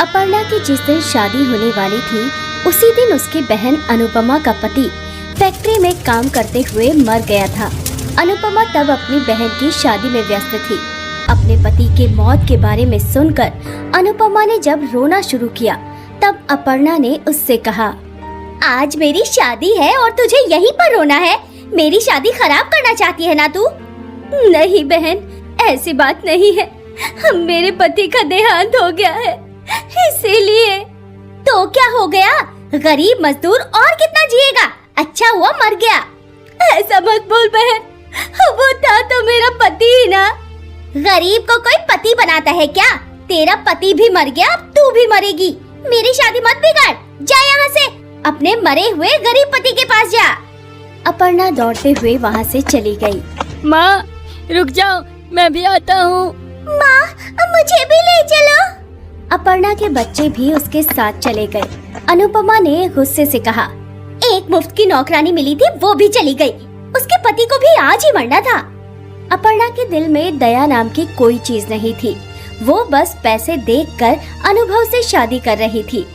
अपर्णा की जिस दिन शादी होने वाली थी उसी दिन उसकी बहन अनुपमा का पति फैक्ट्री में काम करते हुए मर गया था। अनुपमा तब अपनी बहन की शादी में व्यस्त थी। अपने पति के मौत के बारे में सुनकर अनुपमा ने जब रोना शुरू किया तब अपर्णा ने उससे कहा, आज मेरी शादी है और तुझे यहीं पर रोना है? मेरी शादी खराब करना चाहती है ना तू? नहीं बहन, ऐसी बात नहीं है। मेरे पति का देहांत हो गया है, इसीलिए। तो क्या हो गया? गरीब मजदूर और कितना जिएगा? अच्छा हुआ मर गया। ऐसा मत बोल बहन, वो था तो मेरा पति ही ना। गरीब को कोई पति बनाता है क्या? तेरा पति भी मर गया, अब तू भी मरेगी। मेरी शादी मत बिगाड़, जा यहाँ से। अपने मरे हुए गरीब पति के पास जा। अपर्णा दौड़ते हुए वहाँ से चली गई। माँ रुक जाओ, मैं भी आता हूँ। माँ मुझे भी ले चलो। अपर्णा के बच्चे भी उसके साथ चले गए। अनुपमा ने गुस्से से कहा, एक मुफ्त की नौकरानी मिली थी, वो भी चली गई। उसके पति को भी आज ही मरना था। अपर्णा के दिल में दया नाम की कोई चीज नहीं थी। वो बस पैसे देखकर अनुभव से शादी कर रही थी।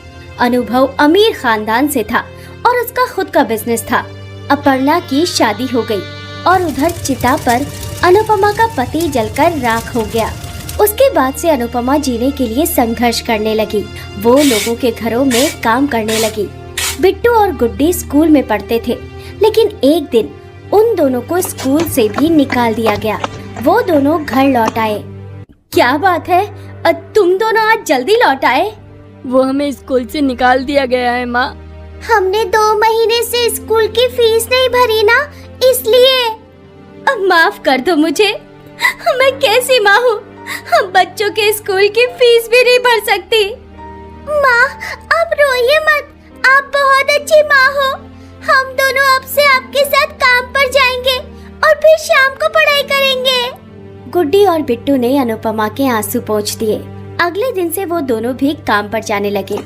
अनुभव अमीर खानदान से था और उसका खुद का बिजनेस था। अपर्णा की शादी हो गई और उधर चिता पर अनुपमा का पति जलकर राख हो गया। उसके बाद से अनुपमा जीने के लिए संघर्ष करने लगी। वो लोगों के घरों में काम करने लगी। बिट्टू और गुड्डी स्कूल में पढ़ते थे, लेकिन एक दिन उन दोनों को स्कूल से भी निकाल दिया गया। वो दोनों घर लौट आए। क्या बात है, तुम दोनों आज जल्दी लौट आए? वो हमें स्कूल से निकाल दिया गया है माँ। हमने 2 महीने से स्कूल की फीस नहीं भरी ना, इसलिए। अब माफ कर दो मुझे, मैं कैसी माँ हूँ? हम बच्चों के स्कूल की फीस भी नहीं भर सकती। माँ अब रोइए मत, आप बहुत अच्छी माँ हो। हम दोनों अब से आपके साथ काम पर जाएंगे और फिर शाम को पढ़ाई करेंगे। गुड्डी और बिट्टू ने अनुपमा के आंसू पोंछ दिए। अगले दिन से वो दोनों भी काम पर जाने लगे।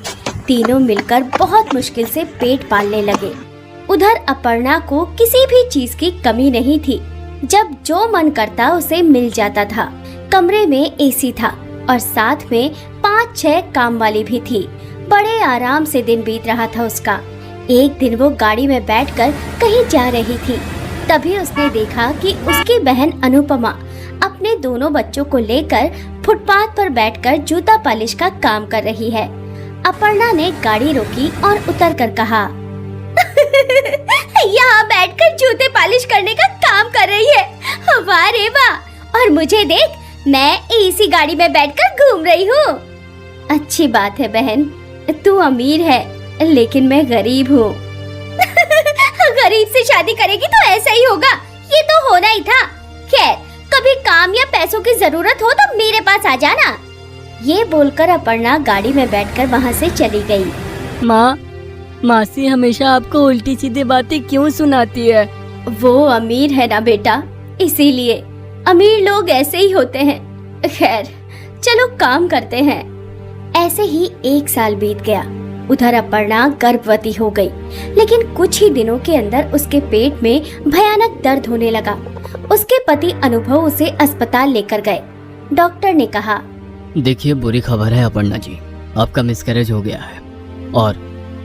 तीनों मिलकर बहुत मुश्किल से पेट पालने लगे। उधर अपर्णा को किसी भी चीज की कमी नहीं थी। जब जो मन करता उसे मिल जाता था। कमरे में एसी था और साथ में 5-6 काम वाली भी थी। बड़े आराम से दिन बीत रहा था उसका। एक दिन वो गाड़ी में बैठकर कहीं जा रही थी। तभी उसने देखा कि उसकी बहन अनुपमा अपने दोनों बच्चों को लेकर फुटपाथ पर बैठकर जूता पॉलिश का काम कर रही है। अपर्णा ने गाड़ी रोकी और उतरकर कहा, यहाँ बैठकर जूते पॉलिश करने का काम कर रही है। वाह रे वाह, और मुझे देख, मैं इसी गाड़ी में बैठकर घूम रही हूँ। अच्छी बात है बहन, तू अमीर है लेकिन मैं गरीब हूँ। गरीब से शादी करेगी तो ऐसा ही होगा, ये तो होना ही था। खैर, कभी काम या पैसों की जरूरत हो तो मेरे पास आ जाना। ये बोलकर अपर्णा गाड़ी में बैठकर वहाँ से चली गई। माँ, मासी हमेशा आपको उल्टी सीधी बातें क्यों सुनाती है? वो अमीर है ना बेटा, इसीलिए। अमीर लोग ऐसे ही होते हैं। खैर चलो काम करते हैं। ऐसे ही 1 साल बीत गया। उधर अपर्णा गर्भवती हो गई, लेकिन कुछ ही दिनों के अंदर उसके पेट में भयानक दर्द होने लगा। उसके पति अनुभव उसे अस्पताल लेकर गए। डॉक्टर ने कहा, देखिए बुरी खबर है अपर्णा जी, आपका मिसकैरेज हो गया है और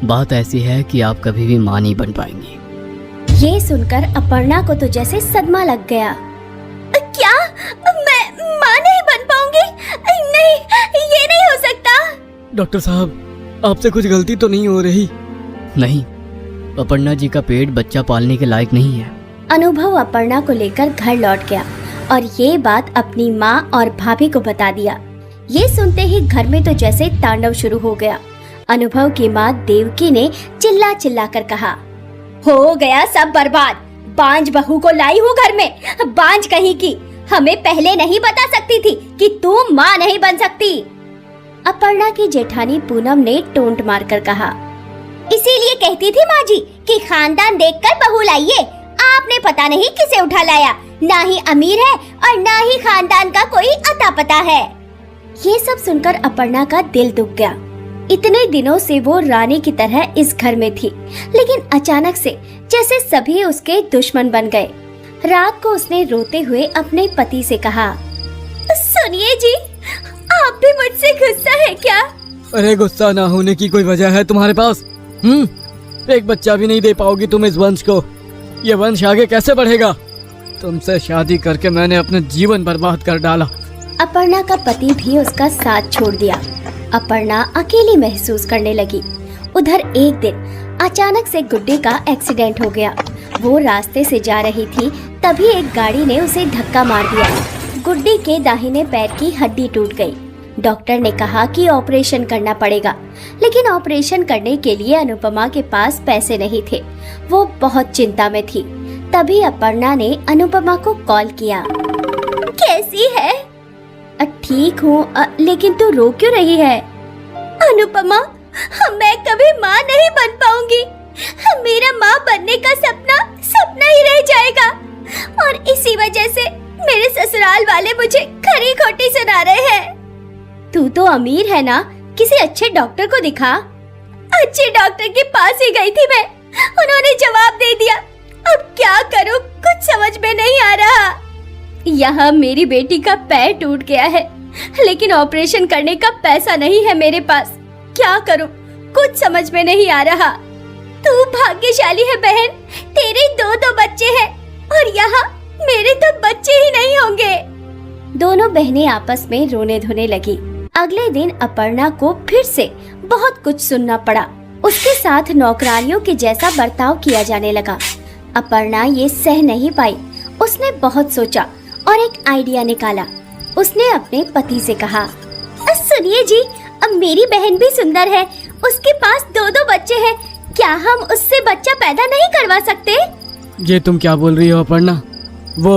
बात ऐसी है कि आप कभी भी मां नहीं बन पाएंगी। ये सुनकर अपर्णा को तो जैसे सदमा लग गया। क्या? मैं मां नहीं बन पाऊंगी? नहीं, ये नहीं हो सकता। डॉक्टर साहब, आपसे कुछ गलती तो नहीं हो रही? नहीं, अपर्णा जी का पेट बच्चा पालने के लायक नहीं है। अनुभव अपर्णा को लेकर घर लौट गया और ये बात अपनी माँ और भाभी को बता दिया। ये सुनते ही घर में तो जैसे तांडव शुरू हो गया। अनुभव की माँ देवकी ने चिल्ला चिल्ला कर कहा, हो गया सब बर्बाद। बांझ बहू को लाई हूँ घर में, बांझ कहीं की। हमें पहले नहीं बता सकती थी कि तू माँ नहीं बन सकती। अपर्णा की जेठानी पूनम ने टोंट मारकर कहा, इसीलिए कहती थी माँ जी कि खानदान देखकर बहू लाइए। आपने पता नहीं किसे उठा लाया। ना ही अमीर है और ना ही खानदान का कोई अता पता है। ये सब सुनकर अपर्णा का दिल दुख गया। इतने दिनों से वो रानी की तरह इस घर में थी, लेकिन अचानक से जैसे सभी उसके दुश्मन बन गए। रात को उसने रोते हुए अपने पति से कहा, सुनिए जी, आप भी मुझसे गुस्सा है क्या? अरे गुस्सा ना होने की कोई वजह है तुम्हारे पास? एक बच्चा भी नहीं दे पाओगी तुम इस वंश को? ये वंश आगे कैसे बढ़ेगा? तुमसे शादी करके मैंने अपना जीवन बर्बाद कर डाला। अपर्णा का पति भी उसका साथ छोड़ दिया। अपर्णा अकेली महसूस करने लगी। उधर एक दिन अचानक से गुड्डी का एक्सीडेंट हो गया। वो रास्ते से जा रही थी, तभी एक गाड़ी ने उसे धक्का मार दिया। गुड्डी के दाहिने पैर की हड्डी टूट गई। डॉक्टर ने कहा कि ऑपरेशन करना पड़ेगा, लेकिन ऑपरेशन करने के लिए अनुपमा के पास पैसे नहीं थे। वो बहुत चिंता में थी। तभी अपर्णा ने अनुपमा को कॉल किया। कैसी है? ठीक हूँ, लेकिन तू रो क्यों रही है? अनुपमा, मैं कभी माँ नहीं बन पाऊंगी। मेरा माँ बनने का सपना ही रह जाएगा, और इसी वजह से मेरे ससुराल वाले मुझे खरी खोटी सुना रहे हैं। तू तो अमीर है ना, किसी अच्छे डॉक्टर को दिखा। अच्छे डॉक्टर के पास ही गई थी मैं, उन्होंने जवाब दे दिया। अब क्या करूं, कुछ समझ में नहीं आ रहा। यहाँ मेरी बेटी का पैर टूट गया है, लेकिन ऑपरेशन करने का पैसा नहीं है मेरे पास। क्या करूं, कुछ समझ में नहीं आ रहा। तू भाग्यशाली है बहन, तेरे दो बच्चे हैं, और यहाँ मेरे तो बच्चे ही नहीं होंगे। दोनों बहनें आपस में रोने धोने लगी। अगले दिन अपर्णा को फिर से बहुत कुछ सुनना पड़ा। उसके साथ नौकरानियों के जैसा बर्ताव किया जाने लगा। अपर्णा ये सह नहीं पाई। उसने बहुत सोचा और एक आइडिया निकाला। उसने अपने पति से कहा, सुनिए जी, अब मेरी बहन भी सुंदर है, उसके पास दो बच्चे हैं, क्या हम उससे बच्चा पैदा नहीं करवा सकते? ये तुम क्या बोल रही हो अपर्णा? वो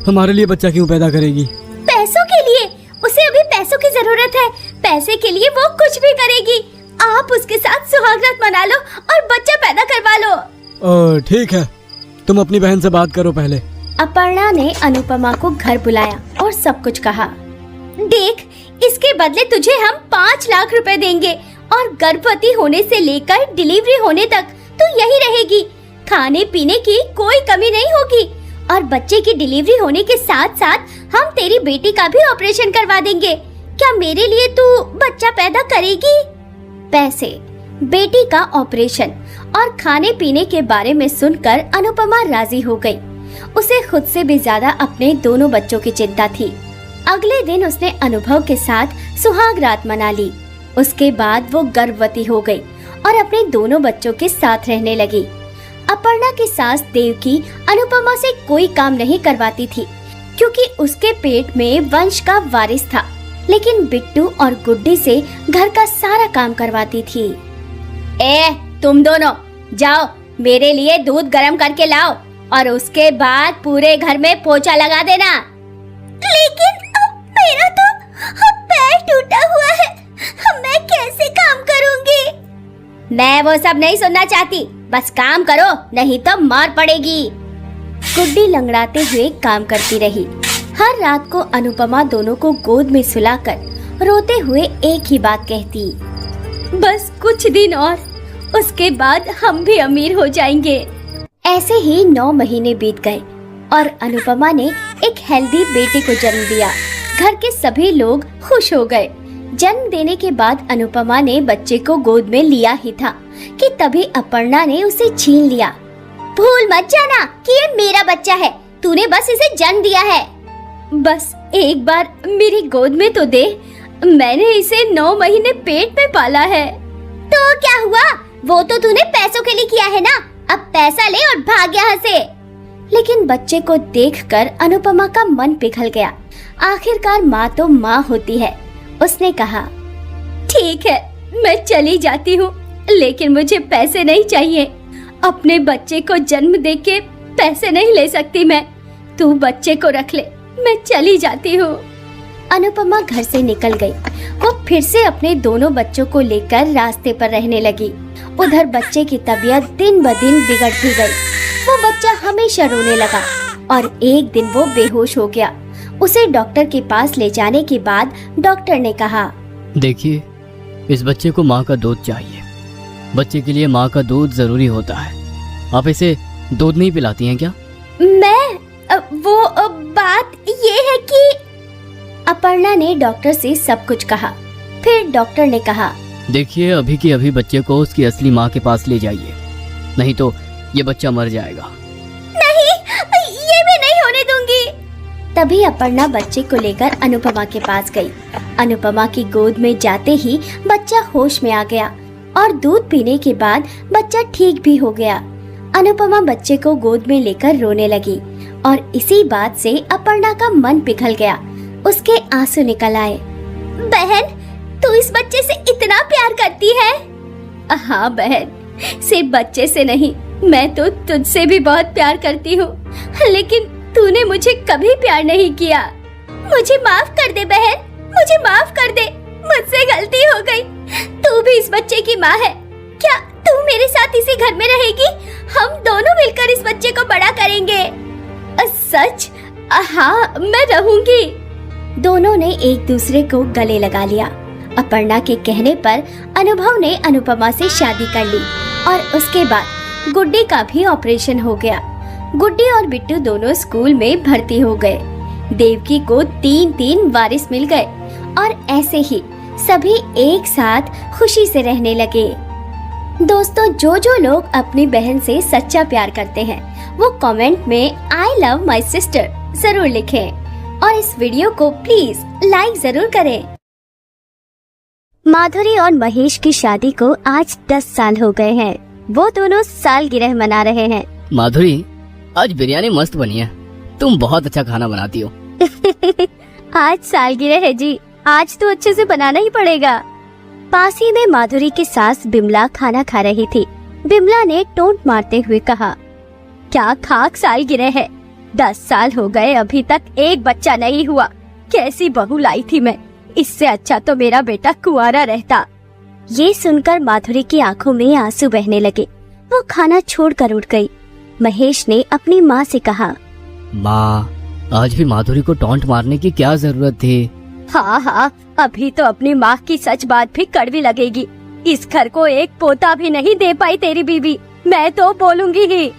हमारे लिए बच्चा क्यों पैदा करेगी? पैसों के लिए। उसे अभी पैसों की जरूरत है। पैसे के लिए वो कुछ भी करेगी। आप उसके साथ सुहागरात मना लो और बच्चा पैदा करवा लो। ठीक है, तुम अपनी बहन से बात करो पहले। अपर्णा ने अनुपमा को घर बुलाया और सब कुछ कहा। देख, इसके बदले तुझे हम 5 लाख रुपए देंगे, और गर्भवती होने से लेकर डिलीवरी होने तक तू यही रहेगी। खाने पीने की कोई कमी नहीं होगी, और बच्चे की डिलीवरी होने के साथ साथ हम तेरी बेटी का भी ऑपरेशन करवा देंगे। क्या मेरे लिए तू बच्चा पैदा करेगी? पैसे, बेटी का ऑपरेशन और खाने पीने के बारे में सुनकर अनुपमा राजी हो गई। उसे खुद से भी ज्यादा अपने दोनों बच्चों की चिंता थी। अगले दिन उसने अनुभव के साथ सुहाग रात मना ली। उसके बाद वो गर्भवती हो गई और अपने दोनों बच्चों के साथ रहने लगी। अपर्णा की सास देवकी अनुपमा से कोई काम नहीं करवाती थी, क्योंकि उसके पेट में वंश का वारिस था, लेकिन बिट्टू और गुड्डी से घर का सारा काम करवाती थी। तुम दोनों जाओ, मेरे लिए दूध गर्म करके लाओ, और उसके बाद पूरे घर में पोछा लगा देना। लेकिन मेरा तो पैर टूटा हुआ है, मैं कैसे काम करूंगी? मैं वो सब नहीं सुनना चाहती, बस काम करो, नहीं तो मार पड़ेगी। गुड्डी लंगड़ाते हुए काम करती रही। हर रात को अनुपमा दोनों को गोद में सुलाकर रोते हुए एक ही बात कहती, बस कुछ दिन और, उसके बाद हम भी अमीर हो जाएंगे। ऐसे ही 9 महीने बीत गए और अनुपमा ने एक हेल्दी बेटे को जन्म दिया। घर के सभी लोग खुश हो गए। जन्म देने के बाद अनुपमा ने बच्चे को गोद में लिया ही था कि तभी अपर्णा ने उसे छीन लिया। भूल मत जाना कि ये मेरा बच्चा है, तूने बस इसे जन्म दिया है। बस एक बार मेरी गोद में तो दे, मैंने इसे 9 महीने पेट में पाला है। तो क्या हुआ, वो तो तूने पैसों के लिए किया है ना, अब पैसा ले और भाग यहाँ से। लेकिन बच्चे को देखकर अनुपमा का मन पिघल गया। आखिरकार माँ तो माँ होती है। उसने कहा, ठीक है, मैं चली जाती हूँ, लेकिन मुझे पैसे नहीं चाहिए। अपने बच्चे को जन्म देके पैसे नहीं ले सकती मैं। तू बच्चे को रख ले, मैं चली जाती हूँ। अनुपमा घर से निकल गई। वो फिर से अपने दोनों बच्चों को लेकर रास्ते पर रहने लगी। उधर बच्चे की तबीयत दिन ब दिन बिगड़ती गई। वो बच्चा हमेशा रोने लगा और एक दिन वो बेहोश हो गया। उसे डॉक्टर के पास ले जाने के बाद डॉक्टर ने कहा, देखिए, इस बच्चे को माँ का दूध चाहिए। बच्चे के लिए माँ का दूध जरूरी होता है। आप इसे दूध नहीं पिलाती हैं क्या? वो बात ये है कि अपर्णा ने डॉक्टर से सब कुछ कहा। फिर डॉक्टर ने कहा, देखिए, अभी के अभी बच्चे को उसकी असली माँ के पास ले जाइए, नहीं तो ये बच्चा मर जाएगा। नहीं, ये भी नहीं होने दूंगी। तभी अपर्णा बच्चे को लेकर अनुपमा के पास गई। अनुपमा की गोद में जाते ही बच्चा होश में आ गया और दूध पीने के बाद बच्चा ठीक भी हो गया। अनुपमा बच्चे को गोद में लेकर रोने लगी और इसी बात से अपर्णा का मन पिघल गया। उसके आंसू निकल आए। बहन, तू इस बच्चे से इतना प्यार करती है? हाँ बहन, सिर्फ बच्चे से नहीं, मैं तो तुझसे भी बहुत प्यार करती हूँ, लेकिन तूने मुझे कभी प्यार नहीं किया। मुझे माफ कर दे बहन, मुझे माफ कर दे, मुझसे गलती हो गई। तू भी इस बच्चे की माँ है, क्या तू मेरे साथ इसी घर में रहेगी? हम दोनों मिलकर इस बच्चे को बड़ा करेंगे। सच? हाँ, मैं रहूंगी। दोनों ने एक दूसरे को गले लगा लिया। अपर्णा के कहने पर अनुभव ने अनुपमा से शादी कर ली और उसके बाद गुड्डी का भी ऑपरेशन हो गया। गुड्डी और बिट्टू दोनों स्कूल में भर्ती हो गए। देवकी को 3 वारिस मिल गए और ऐसे ही सभी एक साथ खुशी से रहने लगे। दोस्तों, जो लोग अपनी बहन से सच्चा प्यार करते हैं वो कमेंट में आई लव माई सिस्टर जरूर लिखें और इस वीडियो को प्लीज लाइक जरूर करें। माधुरी और महेश की शादी को आज 10 साल हो गए हैं। वो दोनों सालगिरह मना रहे हैं। माधुरी, आज बिरयानी मस्त बनी है, तुम बहुत अच्छा खाना बनाती हो। आज सालगिरह है जी, आज तो अच्छे से बनाना ही पड़ेगा। पास ही में माधुरी की सास बिमला खाना खा रही थी। बिमला ने टोंट मारते हुए कहा, क्या खाक सालगिरह है, 10 साल हो गए अभी तक एक बच्चा नहीं हुआ। कैसी बहू लाई थी मैं, इससे अच्छा तो मेरा बेटा कुंवारा रहता। ये सुनकर माधुरी की आंखों में आंसू बहने लगे। वो खाना छोड़कर उठ गई। महेश ने अपनी माँ से कहा, माँ, आज भी माधुरी को टॉन्ट मारने की क्या जरूरत थी? हाँ, अभी तो अपनी माँ की सच बात भी कड़वी लगेगी। इस घर को एक पोता भी नहीं दे पाई तेरी बीवी, मैं तो बोलूंगी ही।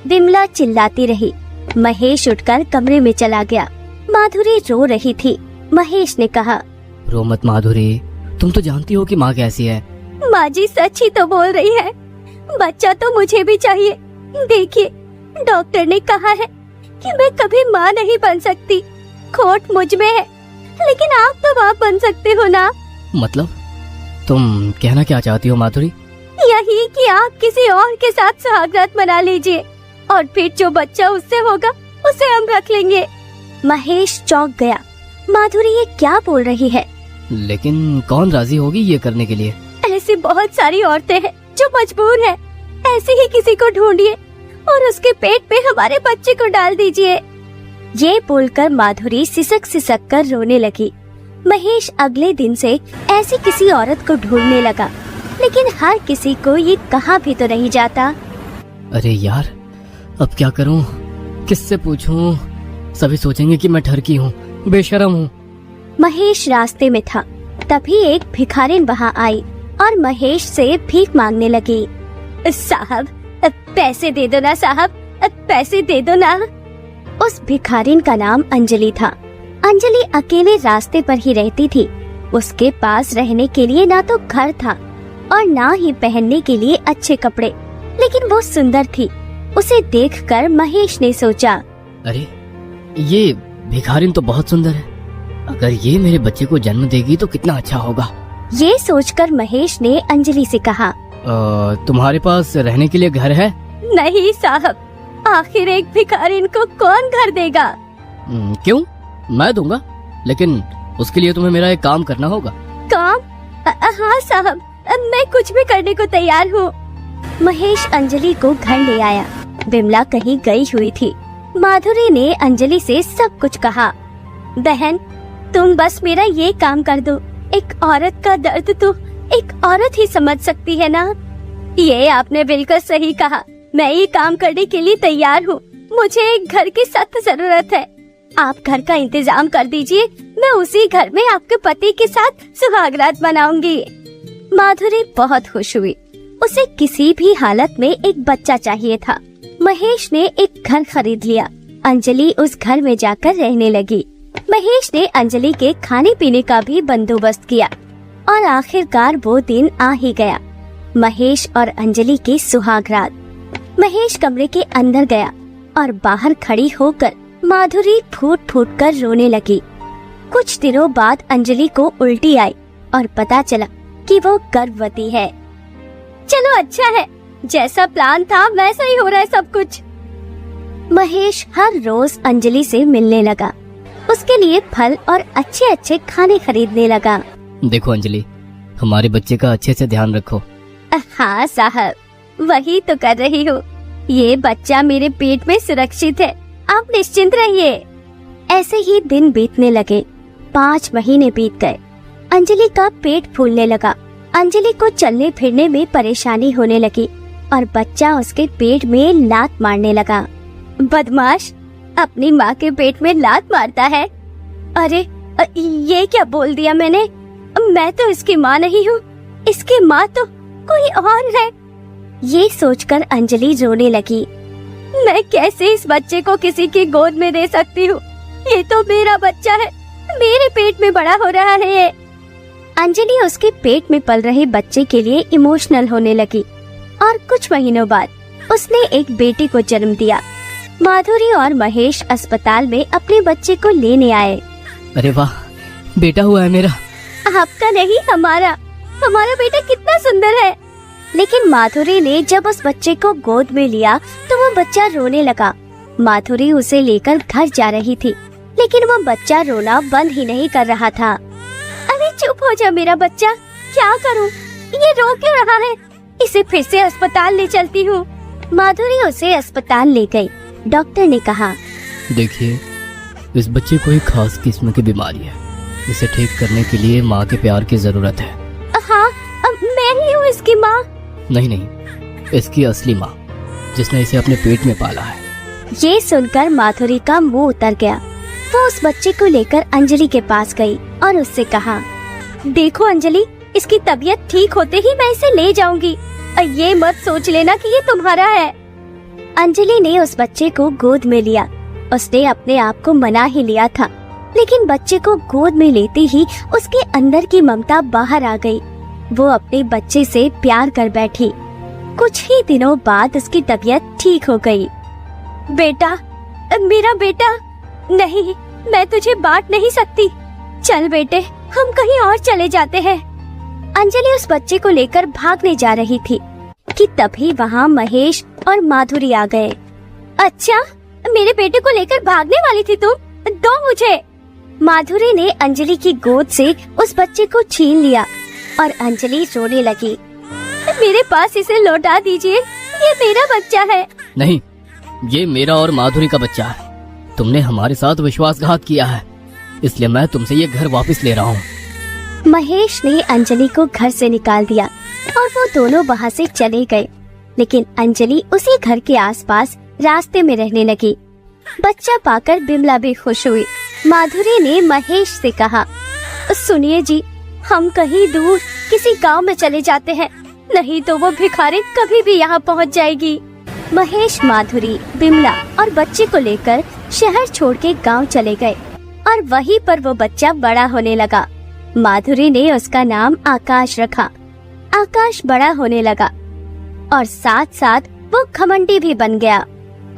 बिमला चिल्लाती रही। महेश उठकर कमरे में चला गया। माधुरी रो रही थी। महेश ने कहा, रो मत माधुरी, तुम तो जानती हो कि माँ कैसी है। माँ जी सच ही तो बोल रही है, बच्चा तो मुझे भी चाहिए। देखिए, डॉक्टर ने कहा है कि मैं कभी माँ नहीं बन सकती, खोट मुझ में है, लेकिन आप तो बाप बन सकते हो ना। मतलब तुम कहना क्या चाहती हो माधुरी? यही कि आप किसी और के साथ सुहागरात मना लीजिए और फिर जो बच्चा उससे होगा उसे हम रख लेंगे। महेश चौंक गया। माधुरी ये क्या बोल रही है? लेकिन कौन राजी होगी ये करने के लिए? ऐसी बहुत सारी औरतें हैं जो मजबूर हैं। ऐसे ही किसी को ढूंढिए और उसके पेट पे हमारे बच्चे को डाल दीजिए। ये बोलकर माधुरी सिसक सिसक कर रोने लगी। महेश अगले दिन से ऐसी किसी औरत को ढूंढने लगा, लेकिन हर किसी को ये कहा भी तो नहीं जाता। अरे यार, अब क्या करूं? किससे पूछूं? सभी सोचेंगे कि मैं ठरकी हूँ, बेशरम हूँ। महेश रास्ते में था, तभी एक भिखारिन वहाँ आई और महेश से भीख मांगने लगी। साहब, पैसे दे दो ना साहब, पैसे दे दो ना। उस भिखारिन का नाम अंजलि था। अंजलि अकेले रास्ते पर ही रहती थी। उसके पास रहने के लिए ना तो घर था और ना ही पहनने के लिए अच्छे कपड़े, लेकिन वो सुंदर थी। उसे देखकर महेश ने सोचा, अरे ये भिखारिन तो बहुत सुंदर है, अगर ये मेरे बच्चे को जन्म देगी तो कितना अच्छा होगा। ये सोचकर महेश ने अंजलि से कहा, तुम्हारे पास रहने के लिए घर है? नहीं साहब, आखिर एक भिखारिन को कौन घर देगा? क्यों? मैं दूंगा, लेकिन उसके लिए तुम्हें मेरा एक काम करना होगा। काम? हाँ साहब, मैं कुछ भी करने को तैयार हूँ। महेश अंजलि को घर ले आया। बिमला कहीं गई हुई थी। माधुरी ने अंजलि से सब कुछ कहा। बहन, तुम बस मेरा ये काम कर दो। एक औरत का दर्द तो एक औरत ही समझ सकती है ना। ये आपने बिल्कुल सही कहा, मैं ये काम करने के लिए तैयार हूँ। मुझे एक घर की सख्त जरूरत है। आप घर का इंतजाम कर दीजिए, मैं उसी घर में आपके पति के साथ सुहागरात मनाऊंगी। माधुरी बहुत खुश हुई। उसे किसी भी हालत में एक बच्चा चाहिए था। महेश ने एक घर खरीद लिया। अंजलि उस घर में जाकर रहने लगी। महेश ने अंजलि के खाने पीने का भी बंदोबस्त किया और आखिरकार वो दिन आ ही गया, महेश और अंजलि की सुहाग रात। महेश कमरे के अंदर गया और बाहर खड़ी होकर माधुरी फूट फूट कर रोने लगी। कुछ दिनों बाद अंजलि को उल्टी आई और पता चला कि वो गर्भवती है। चलो अच्छा है, जैसा प्लान था वैसा ही हो रहा है सब कुछ। महेश हर रोज अंजलि से मिलने लगा, उसके लिए फल और अच्छे अच्छे खाने खरीदने लगा। देखो अंजलि, हमारे बच्चे का अच्छे से ध्यान रखो। हाँ साहब, वही तो कर रही हूँ। ये बच्चा मेरे पेट में सुरक्षित है, आप निश्चिंत रहिए। ऐसे ही दिन बीतने लगे। 5 महीने बीत गए। अंजलि का पेट फूलने लगा। अंजलि को चलने फिरने में परेशानी होने लगी और बच्चा उसके पेट में लात मारने लगा। बदमाश, अपनी माँ के पेट में लात मारता है। अरे ये क्या बोल दिया मैंने? मैं तो इसकी माँ नहीं हूँ, इसकी माँ तो कोई और है। ये सोचकर अंजलि रोने लगी। मैं कैसे इस बच्चे को किसी की गोद में दे सकती हूँ? ये तो मेरा बच्चा है, मेरे पेट में बड़ा हो रहा है ये। अंजलि उसके पेट में पल रहे बच्चे के लिए इमोशनल होने लगी और कुछ महीनों बाद उसने एक बेटी को जन्म दिया। माधुरी और महेश अस्पताल में अपने बच्चे को लेने आए। अरे वाह, बेटा हुआ है मेरा। आपका नहीं, हमारा बेटा कितना सुंदर है। लेकिन माधुरी ने जब उस बच्चे को गोद में लिया तो वो बच्चा रोने लगा। माधुरी उसे लेकर घर जा रही थी, लेकिन वो बच्चा रोना बंद ही नहीं कर रहा था। अरे चुप हो जा मेरा बच्चा, क्या करूं? ये रो क्यों रहा है? इसे फिर से अस्पताल ले चलती हूँ। माधुरी उसे अस्पताल ले गई। डॉक्टर ने कहा, देखिए, इस बच्चे को एक खास किस्म की बीमारी है। इसे ठीक करने के लिए माँ के प्यार की जरूरत है। हाँ, मैं ही हूँ इसकी माँ। नहीं, इसकी असली माँ, जिसने इसे अपने पेट में पाला है। ये सुनकर माधुरी का मुंह उतर गया। वो उस बच्चे को लेकर अंजलि के पास गई और उससे कहा, देखो अंजलि, इसकी तबीयत ठीक होते ही मैं इसे ले जाऊंगी। ये मत सोच लेना कि ये तुम्हारा है। अंजलि ने उस बच्चे को गोद में लिया। उसने अपने आप को मना ही लिया था, लेकिन बच्चे को गोद में लेते ही उसके अंदर की ममता बाहर आ गई। वो अपने बच्चे से प्यार कर बैठी। कुछ ही दिनों बाद उसकी तबीयत ठीक हो गई। बेटा, मेरा बेटा। नहीं, मैं तुझे बांट नहीं सकती। चल बेटे, हम कहीं और चले जाते हैं। अंजलि उस बच्चे को लेकर भागने जा रही थी कि तभी वहाँ महेश और माधुरी आ गए। अच्छा, मेरे बेटे को लेकर भागने वाली थी तुम? दो मुझे। माधुरी ने अंजलि की गोद से उस बच्चे को छीन लिया और अंजलि रोने लगी। मेरे पास इसे लौटा दीजिए, ये मेरा बच्चा है। नहीं, ये मेरा और माधुरी का बच्चा है। तुमने हमारे साथ विश्वासघात किया है, इसलिए मैं तुमसे ये घर वापस ले रहा हूँ। महेश ने अंजलि को घर से निकाल दिया और वो दोनों वहाँ से चले गए। लेकिन अंजलि उसी घर के आसपास रास्ते में रहने लगी। बच्चा पाकर बिमला भी खुश हुई। माधुरी ने महेश से कहा, सुनिए जी, हम कहीं दूर किसी गांव में चले जाते हैं, नहीं तो वो भिखारी कभी भी यहाँ पहुँच जाएगी। महेश, माधुरी, बिमला और बच्चे को लेकर शहर छोड़ के गाँव चले गए और वहीं पर वो बच्चा बड़ा होने लगा। माधुरी ने उसका नाम आकाश रखा। आकाश बड़ा होने लगा और साथ साथ वो घमंडी भी बन गया।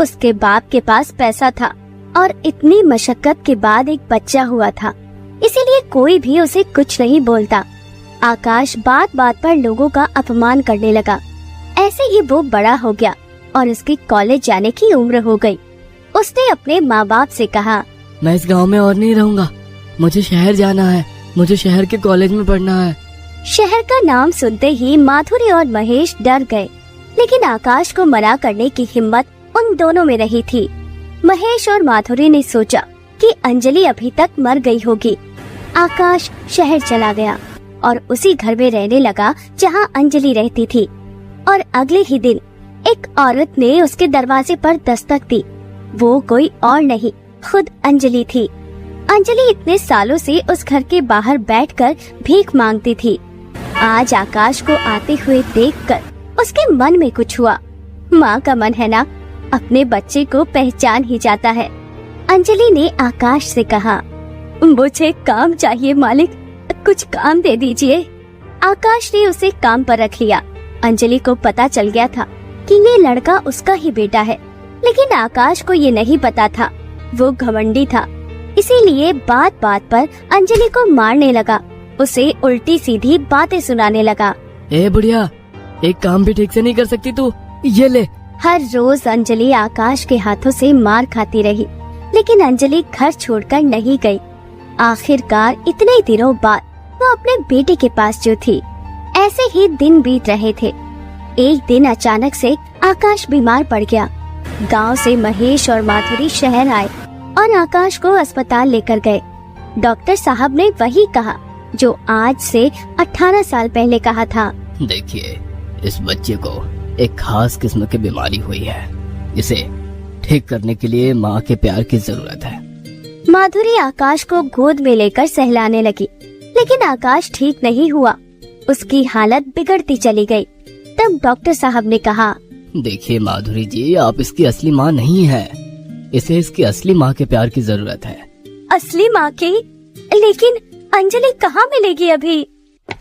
उसके बाप के पास पैसा था और इतनी मशक्कत के बाद एक बच्चा हुआ था, इसीलिए कोई भी उसे कुछ नहीं बोलता। आकाश बात बात पर लोगों का अपमान करने लगा। ऐसे ही वो बड़ा हो गया और उसकी कॉलेज जाने की उम्र हो गई। उसने अपने माँ बाप से कहा, मैं इस गांव में और नहीं रहूंगा, मुझे शहर जाना है, मुझे शहर के कॉलेज में पढ़ना है। शहर का नाम सुनते ही माधुरी और महेश डर गए, लेकिन आकाश को मना करने की हिम्मत उन दोनों में रही थी। महेश और माधुरी ने सोचा कि अंजलि अभी तक मर गई होगी। आकाश शहर चला गया और उसी घर में रहने लगा जहां अंजलि रहती थी। और अगले ही दिन एक औरत ने उसके दरवाजे पर दस्तक दी। वो कोई और नहीं, खुद अंजलि थी। अंजलि इतने सालों से उस घर के बाहर बैठकर भीख मांगती थी। आज आकाश को आते हुए देखकर उसके मन में कुछ हुआ। माँ का मन है ना, अपने बच्चे को पहचान ही जाता है। अंजलि ने आकाश से कहा, मुझे काम चाहिए मालिक, कुछ काम दे दीजिए। आकाश ने उसे काम पर रख लिया। अंजलि को पता चल गया था कि ये लड़का उसका ही बेटा है, लेकिन आकाश को ये नहीं पता था। वो घमंडी था, इसीलिए बात बात पर अंजलि को मारने लगा, उसे उल्टी सीधी बातें सुनाने लगा। ए बुढ़िया, एक काम भी ठीक से नहीं कर सकती तू, ये ले। हर रोज अंजलि आकाश के हाथों से मार खाती रही, लेकिन अंजलि घर छोड़कर नहीं गई। आखिरकार इतने दिनों बाद वो अपने बेटे के पास जो थी। ऐसे ही दिन बीत रहे थे। एक दिन अचानक से आकाश बीमार पड़ गया। गांव से महेश और माधुरी शहर आए और आकाश को अस्पताल लेकर गए। डॉक्टर साहब ने वही कहा जो आज से 18 साल पहले कहा था। देखिए, इस बच्चे को एक खास किस्म की बीमारी हुई है। इसे ठीक करने के लिए माँ के प्यार की जरूरत है। माधुरी आकाश को गोद में लेकर सहलाने लगी, लेकिन आकाश ठीक नहीं हुआ। उसकी हालत बिगड़ती चली गई। तब डॉक्टर साहब ने कहा, देखिए माधुरी जी, आप इसकी असली माँ नहीं है। इसे इसकी असली माँ के प्यार की जरूरत है। असली माँ की? लेकिन अंजलि कहाँ मिलेगी अभी?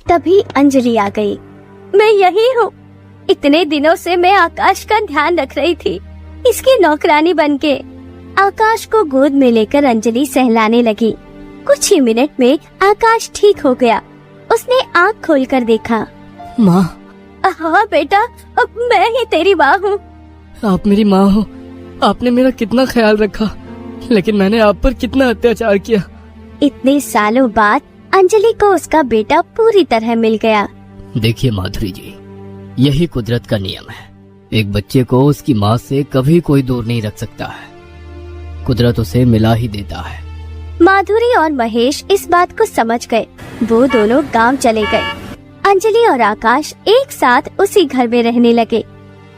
तभी अंजलि आ गई। मैं यही हूँ। इतने दिनों से मैं आकाश का ध्यान रख रही थी, इसकी नौकरानी बनके। आकाश को गोद में लेकर अंजलि सहलाने लगी। कुछ ही मिनट में आकाश ठीक हो गया। उसने आँख खोलकर देखा। माँ। हाँ बेटा, अब मैं ही तेरी माँ हूँ। आप मेरी माँ हो। आपने मेरा कितना ख्याल रखा, लेकिन मैंने आप पर कितना अत्याचार किया। इतने सालों बाद अंजलि को उसका बेटा पूरी तरह मिल गया। देखिए माधुरी जी, यही कुदरत का नियम है। एक बच्चे को उसकी माँ से कभी कोई दूर नहीं रख सकता है। कुदरत उसे मिला ही देता है। माधुरी और महेश इस बात को समझ गए। वो दोनों गांव चले गए। अंजलि और आकाश एक साथ उसी घर में रहने लगे।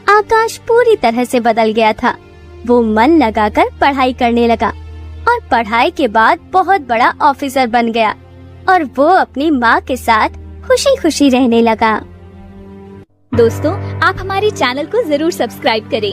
आकाश पूरी तरह से बदल गया था। वो मन लगाकर पढ़ाई करने लगा और पढ़ाई के बाद बहुत बड़ा ऑफिसर बन गया और वो अपनी माँ के साथ खुशी खुशी रहने लगा। दोस्तों, आप हमारे चैनल को जरूर सब्सक्राइब करें